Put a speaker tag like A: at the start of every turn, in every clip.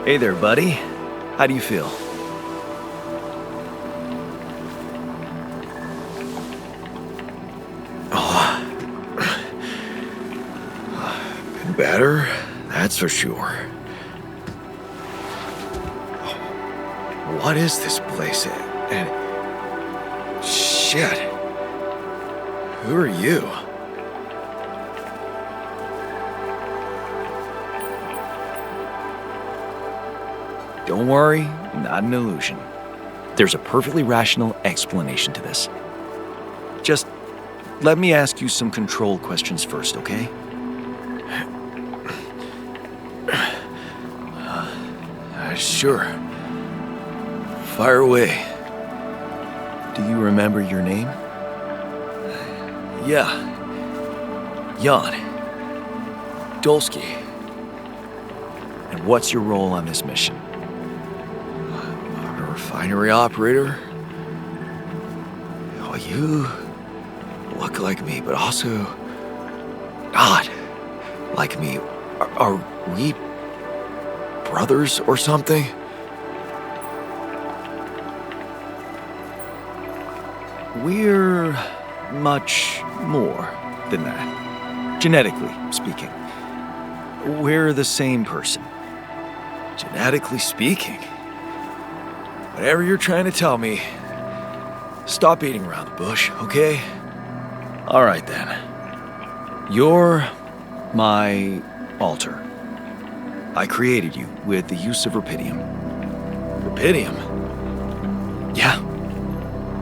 A: Hey there, buddy. How do you feel?
B: Been better, that's for sure. What is this place? And shit. Who are you?
A: Don't worry, not an illusion. There's a perfectly rational explanation to this. Just let me ask you some control questions first, okay?
B: Sure. Fire away.
A: Do you remember your name?
B: Yeah. Jan. Dolsky.
A: And what's your role on this mission?
B: I'm a refinery operator. Oh, you look like me, but also not like me. Are we brothers or something?
A: We're much more than that, genetically speaking. We're the same person.
B: Genetically speaking? Whatever you're trying to tell me, stop beating around the bush, okay?
A: All right then. You're my alter. I created you with the use of Rapidium.
B: Rapidium?
A: Yeah,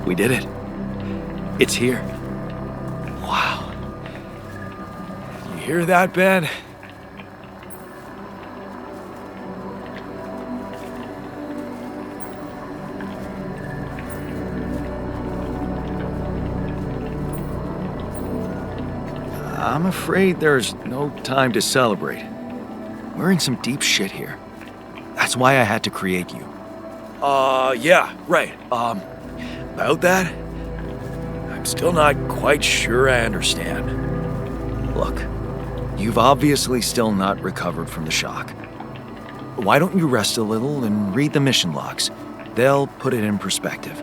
A: we did it. It's here.
B: Wow. You hear that, Ben?
A: I'm afraid there's no time to celebrate. We're in some deep shit here. That's why I had to create you.
B: Yeah, right. About that? I'm still not quite sure I understand.
A: Look, you've obviously still not recovered from the shock. Why don't you rest a little and read the mission logs? They'll put it in perspective.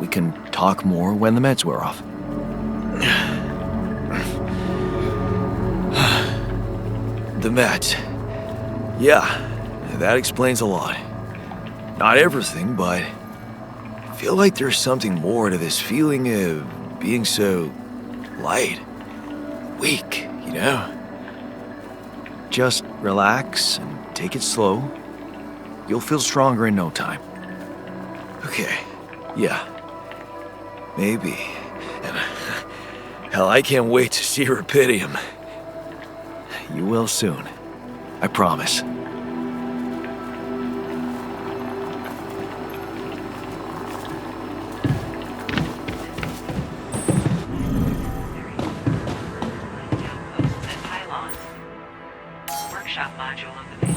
A: We can talk more when the meds wear off.
B: The meds. Yeah, that explains a lot. Not everything, but I feel like there's something more to this feeling of being so light, weak, you know?
A: Just relax and take it slow. You'll feel stronger in no time.
B: Okay, yeah. Maybe. And hell, I can't wait to see Rapidium.
A: You will soon. I promise.
C: Workshop module of the base.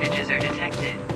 C: images are detected.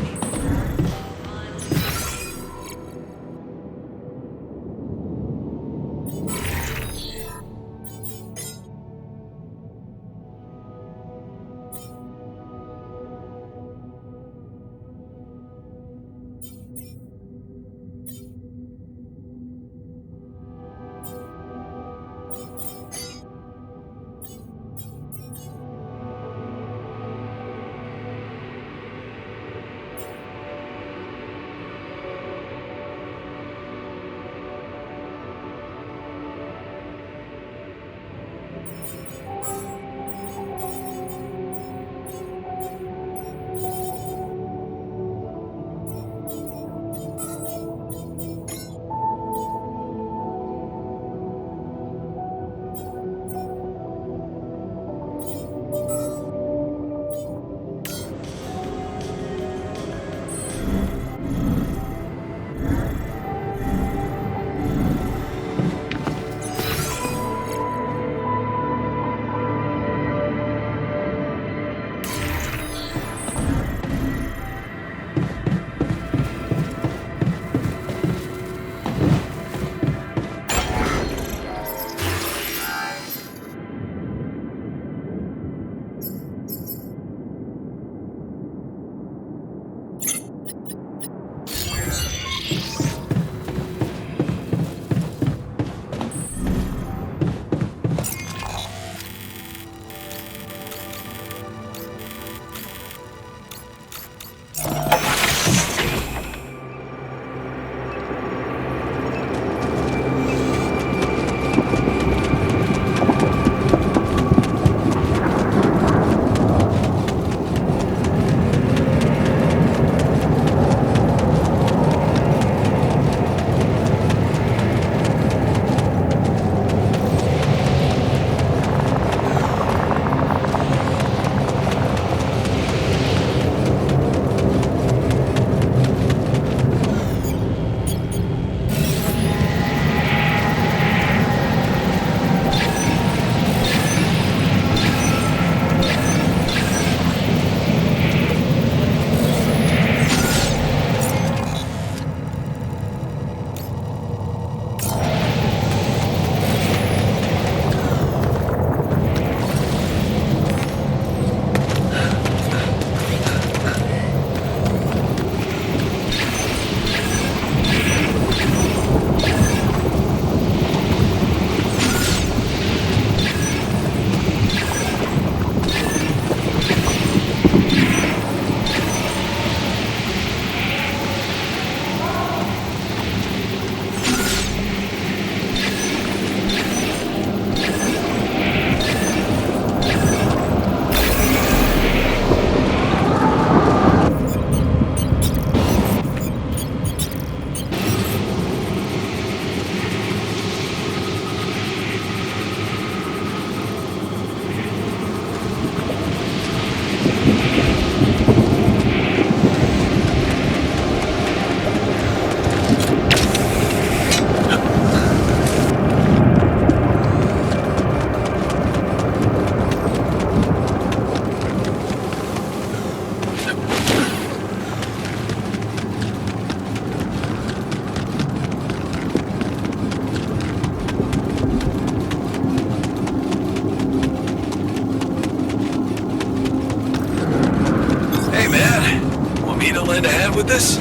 B: lend a hand with this?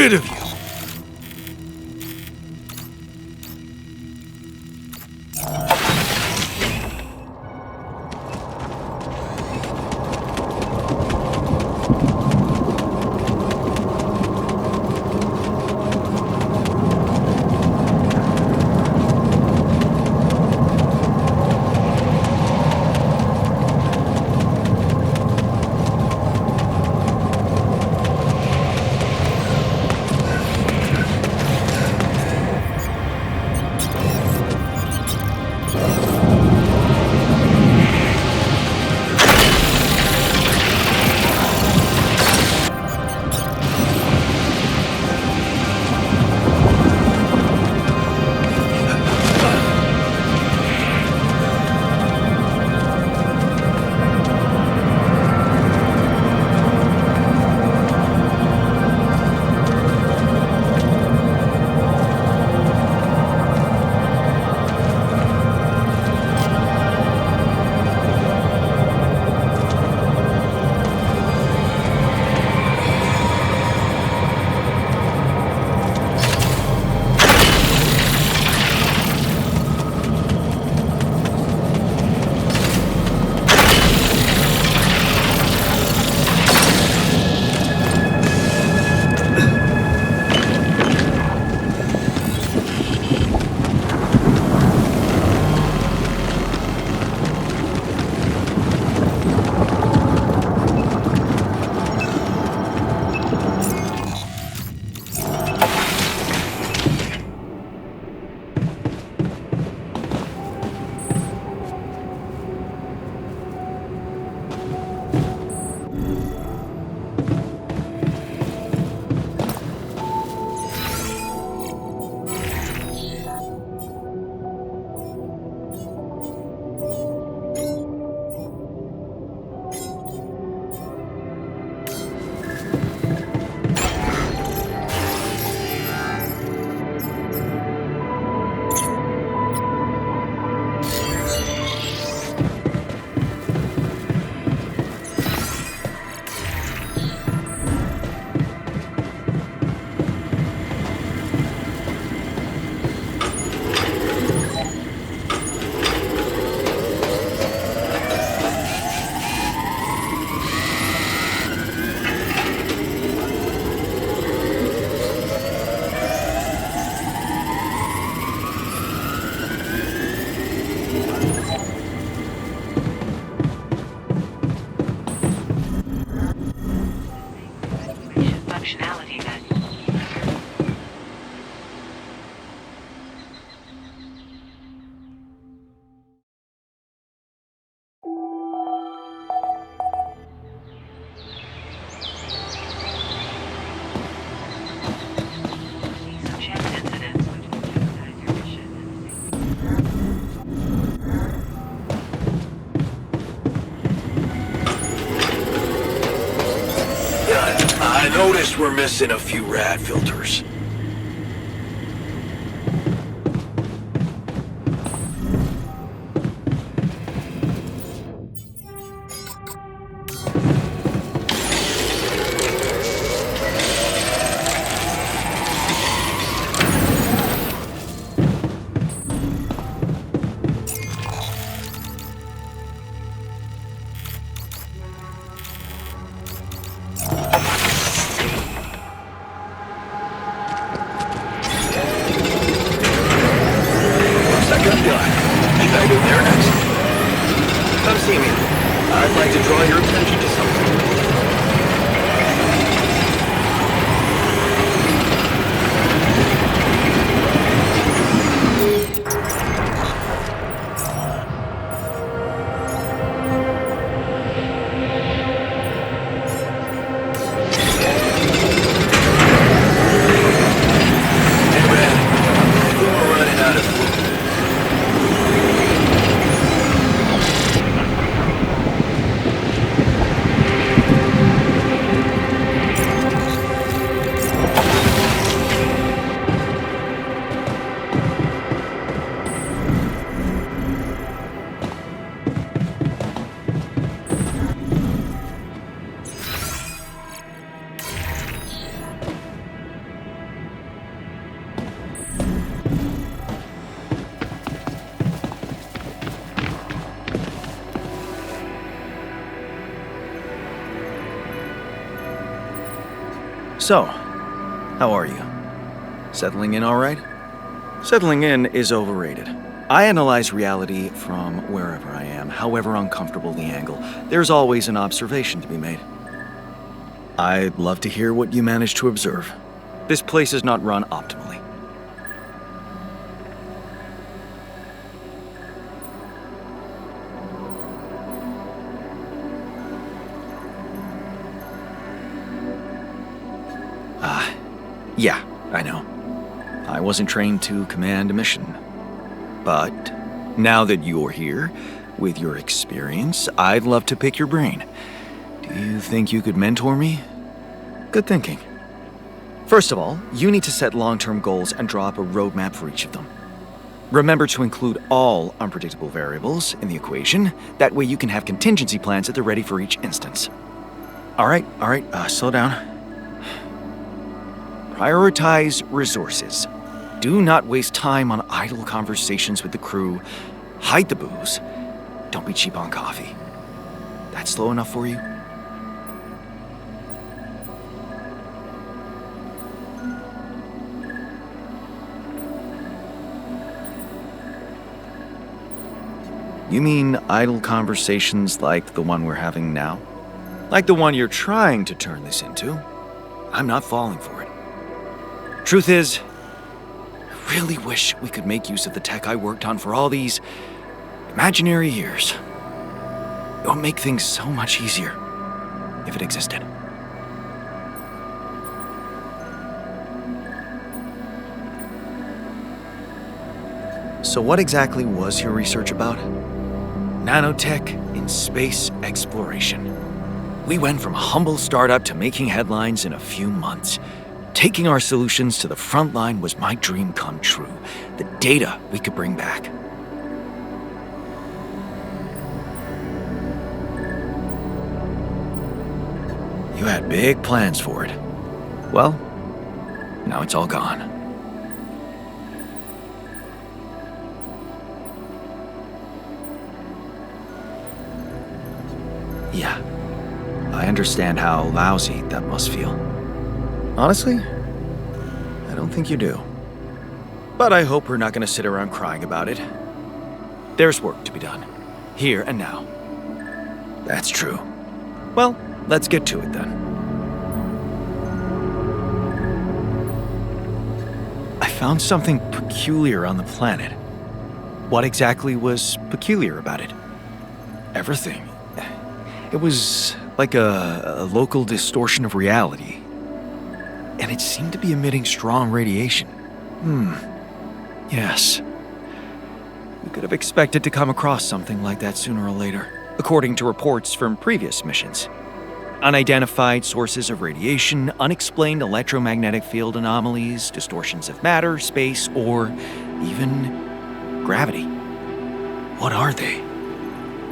B: rid of you.
C: Functionality that subject incidents which will jeopardize your mission.
B: I noticed we're missing a few rad filters.
A: So, how are you? Settling in all right? Settling in is overrated. I analyze reality from wherever I am, however uncomfortable the angle. There's always an observation to be made. I'd love to hear what you managed to observe. This place is not run optimally. Yeah, I know. I wasn't trained to command a mission. But now that you're here, with your experience, I'd love to pick your brain. Do you think you could mentor me? Good thinking. First of all, you need to set long-term goals and draw up a roadmap for each of them. Remember to include all unpredictable variables in the equation. That way you can have contingency plans at the ready for each instance. All right, slow down. Prioritize resources. Do not waste time on idle conversations with the crew. Hide the booze. Don't be cheap on coffee. That slow enough for you? You mean idle conversations like the one we're having now? Like the one you're trying to turn this into? I'm not falling for it. Truth is, I really wish we could make use of the tech I worked on for all these imaginary years. It would make things so much easier if it existed. So what exactly was your research about? Nanotech in space exploration. We went from a humble startup to making headlines in a few months. Taking our solutions to the front line was my dream come true. The data we could bring back. You had big plans for it. Well, now it's all gone. Yeah, I understand how lousy that must feel. Honestly, I don't think you do. But I hope we're not going to sit around crying about it. There's work to be done, here and now. That's true. Well, let's get to it then. I found something peculiar on the planet. What exactly was peculiar about it? Everything. It was like a local distortion of reality. And it seemed to be emitting strong radiation. Yes. We could have expected to come across something like that sooner or later, according to reports from previous missions. Unidentified sources of radiation, unexplained electromagnetic field anomalies, distortions of matter, space, or even gravity. What are they?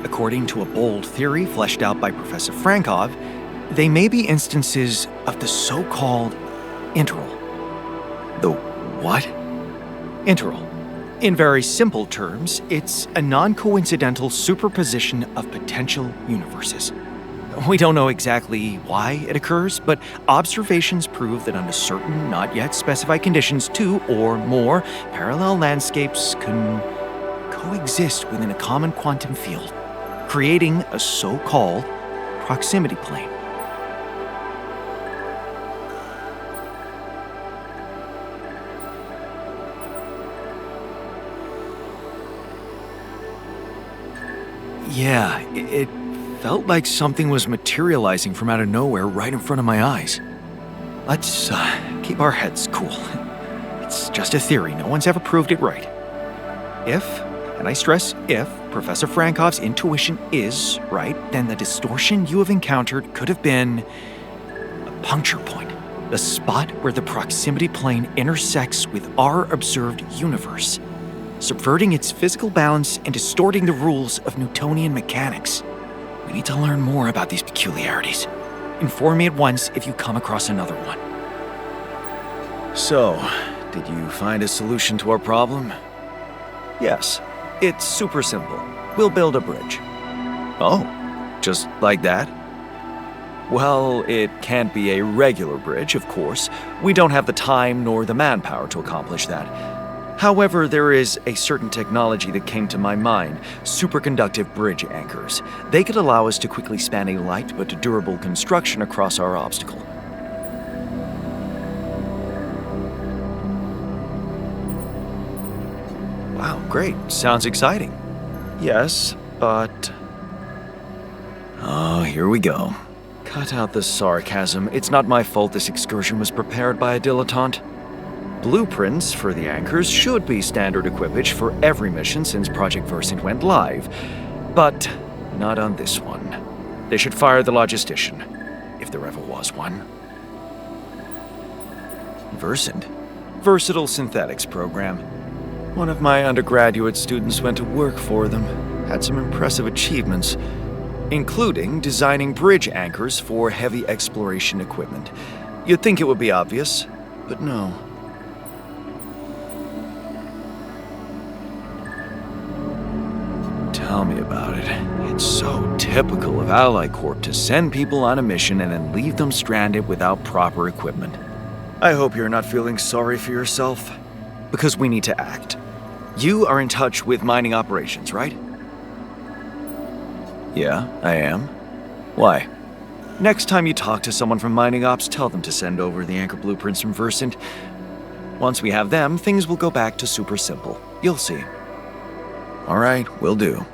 A: According to a bold theory fleshed out by Professor Frankov, they may be instances of the so-called interral. The what? Interral. In very simple terms, it's a non-coincidental superposition of potential universes. We don't know exactly why it occurs, but observations prove that under certain, not yet specified conditions, two or more parallel landscapes can coexist within a common quantum field, creating a so-called proximity plane. Yeah, it felt like something was materializing from out of nowhere right in front of my eyes. Let's keep our heads cool. It's just a theory. No one's ever proved it right. If, and I stress if, Professor Frankov's intuition is right, then the distortion you have encountered could have been a puncture point, the spot where the proximity plane intersects with our observed universe, subverting its physical balance and distorting the rules of Newtonian mechanics. We need to learn more about these peculiarities. Inform me at once if you come across another one. So, did you find a solution to our problem? Yes, it's super simple. We'll build a bridge. Oh, just like that? Well, it can't be a regular bridge, of course. We don't have the time nor the manpower to accomplish that. However, there is a certain technology that came to my mind, superconductive bridge anchors. They could allow us to quickly span a light but durable construction across our obstacle. Wow, great. Sounds exciting. Yes, but... Oh, here we go. Cut out the sarcasm. It's not my fault this excursion was prepared by a dilettante. Blueprints for the anchors should be standard equipage for every mission since Project Versant went live, but not on this one. They should fire the logistician, if there ever was one. Versant? Versatile Synthetics program. One of my undergraduate students went to work for them, had some impressive achievements, including designing bridge anchors for heavy exploration equipment. You'd think it would be obvious, but no. Tell me about it. It's so typical of Ally Corp to send people on a mission and then leave them stranded without proper equipment. I hope you're not feeling sorry for yourself, because we need to act. You are in touch with mining operations, right? Yeah, I am. Why? Next time you talk to someone from mining ops, tell them to send over the anchor blueprints from Versant. Once we have them, things will go back to super simple. You'll see. All right, will do.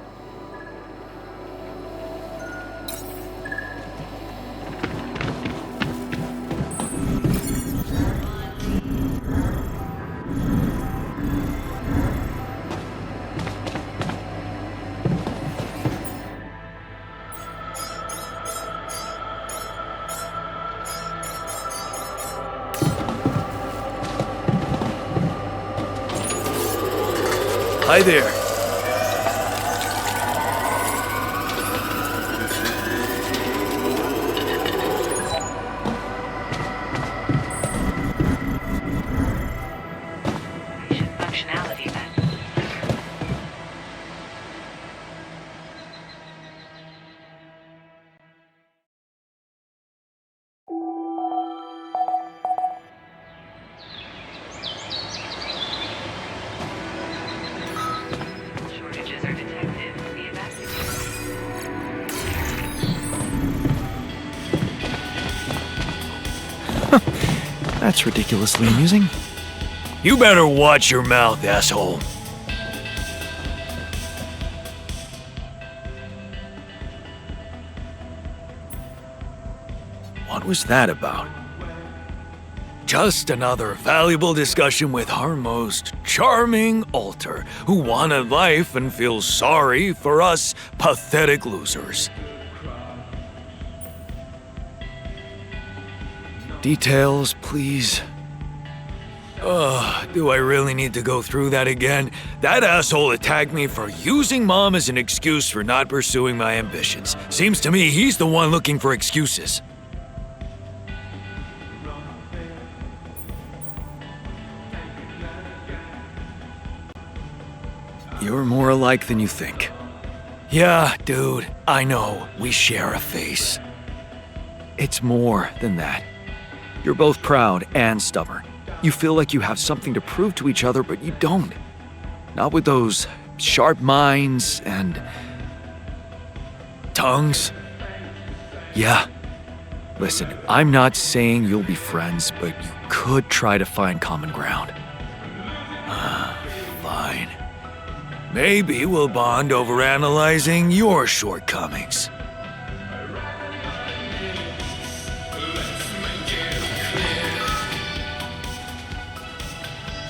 B: Hi there.
C: Functionality then. Shortages are detected. Be evacuated.
A: That's ridiculously amusing.
B: You better watch your mouth, asshole.
A: What was that about?
B: Just another valuable discussion with our most charming alter, who wanted life and feels sorry for us pathetic losers.
A: Details, please.
B: Do I really need to go through that again? That asshole attacked me for using Mom as an excuse for not pursuing my ambitions. Seems to me he's the one looking for excuses.
A: You're more alike than you think.
B: Yeah, dude, I know. We share a face.
A: It's more than that. You're both proud and stubborn. You feel like you have something to prove to each other, but you don't. Not with those sharp minds and...
B: tongues?
A: Yeah. Listen, I'm not saying you'll be friends, but you could try to find common ground.
B: Fine. Maybe we'll bond over analyzing your shortcomings.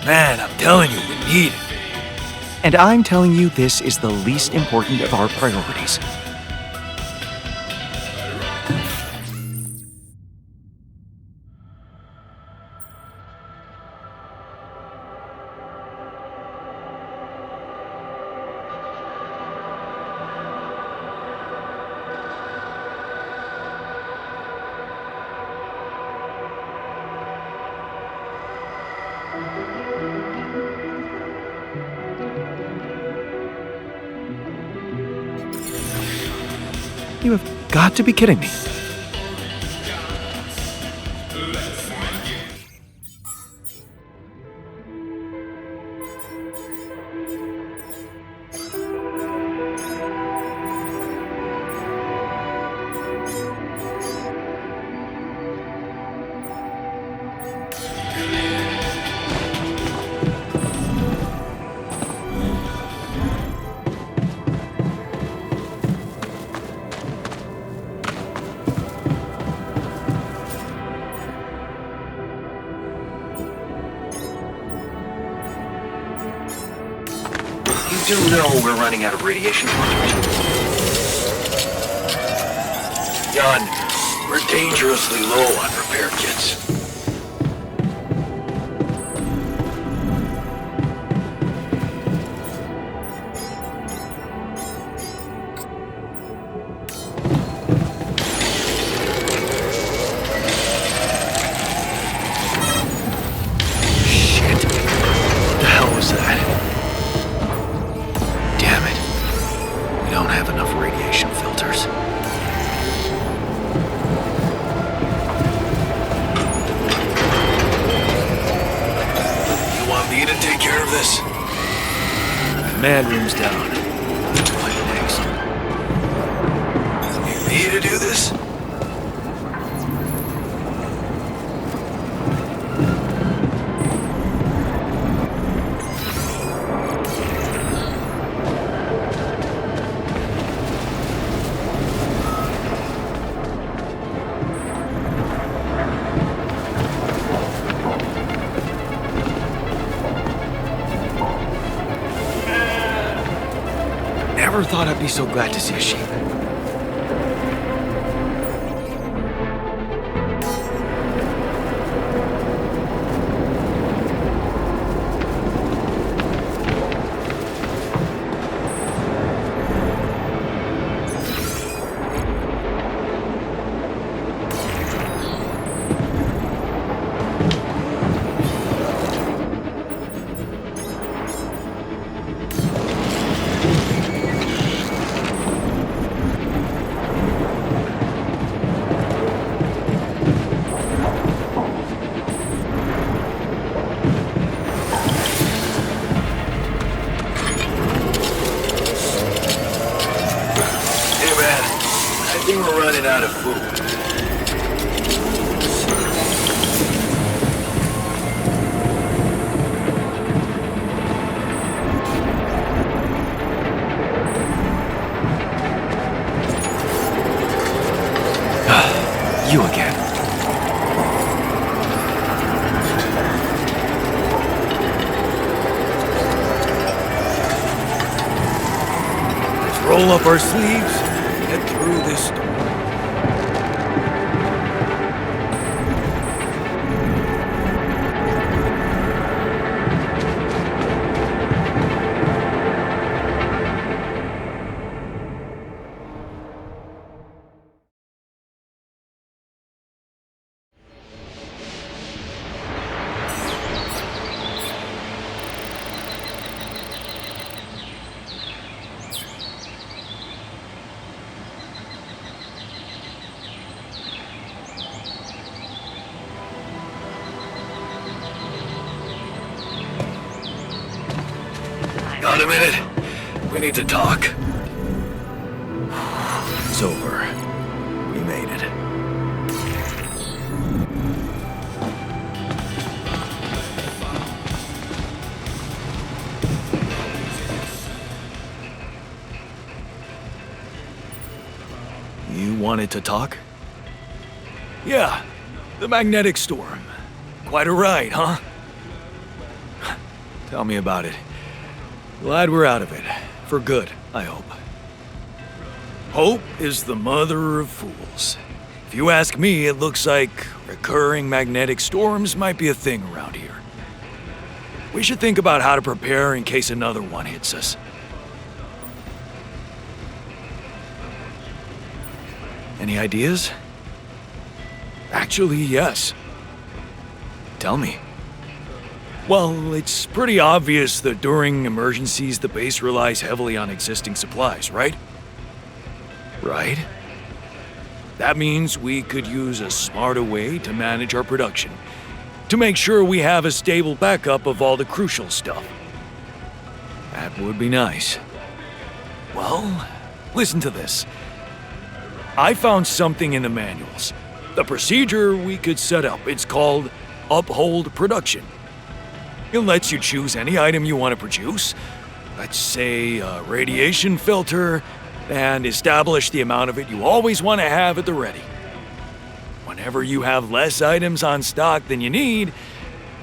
B: Man, I'm telling you, we need it.
A: And I'm telling you this is the least important of our priorities. You have got to be kidding me. do know we're running out of radiation filters?
B: Jan, we're dangerously low on repair kits.
A: Command room's down. What next?
B: Need me to do this?
A: Never thought I'd be so glad to see a sheep.
B: I think we're running out of food.
A: You again.
B: Let's roll up our sleeves and get through this storm. Got a minute? We need to talk.
A: It's over. We made it. You wanted to talk?
B: Yeah, the magnetic storm. Quite a ride, huh?
A: Tell me about it. Glad we're out of it. For good, I hope.
B: Hope is the mother of fools. If you ask me, it looks like recurring magnetic storms might be a thing around here. We should think about how to prepare in case another one hits us.
A: Any ideas?
B: Actually, yes.
A: Tell me.
B: Well, it's pretty obvious that during emergencies, the base relies heavily on existing supplies, right?
A: Right?
B: That means we could use a smarter way to manage our production, to make sure we have a stable backup of all the crucial stuff.
A: That would be nice.
B: Well, listen to this. I found something in the manuals. The procedure we could set up. It's called Uphold Production. It lets you choose any item you want to produce. Let's say a radiation filter, and establish the amount of it you always want to have at the ready. Whenever you have less items on stock than you need,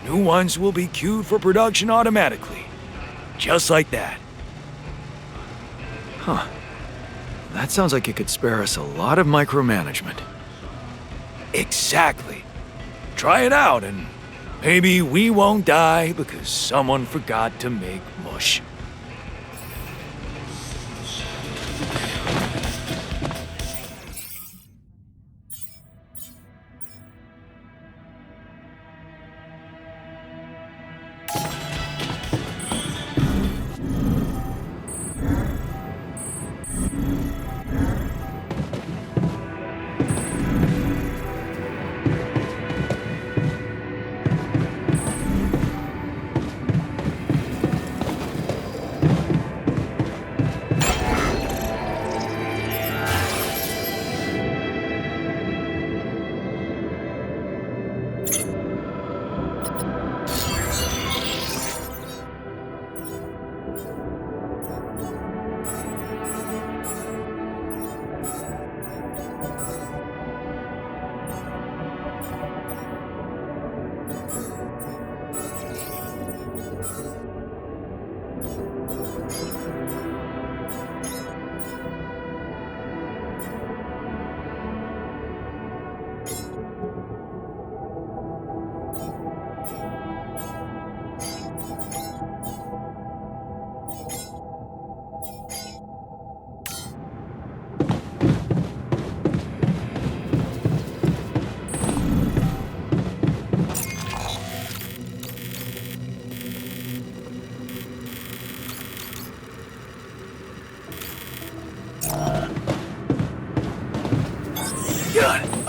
B: new ones will be queued for production automatically. Just like that.
A: That sounds like it could spare us a lot of micromanagement.
B: Exactly. Try it out and maybe we won't die because someone forgot to make mush.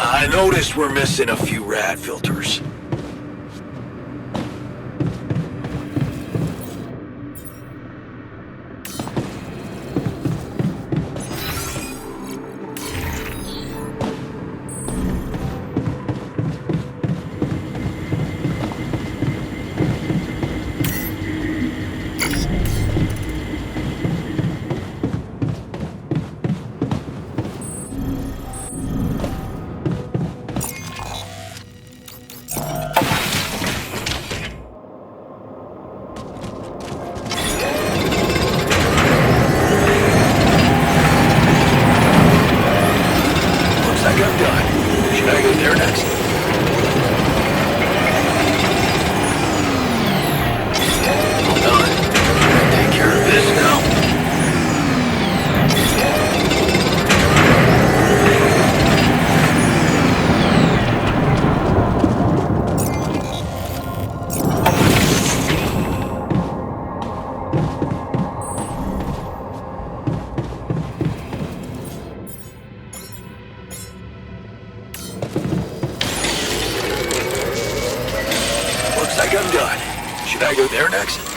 B: I noticed we're missing a few rad filters. Looks like I'm done. Should I go there next?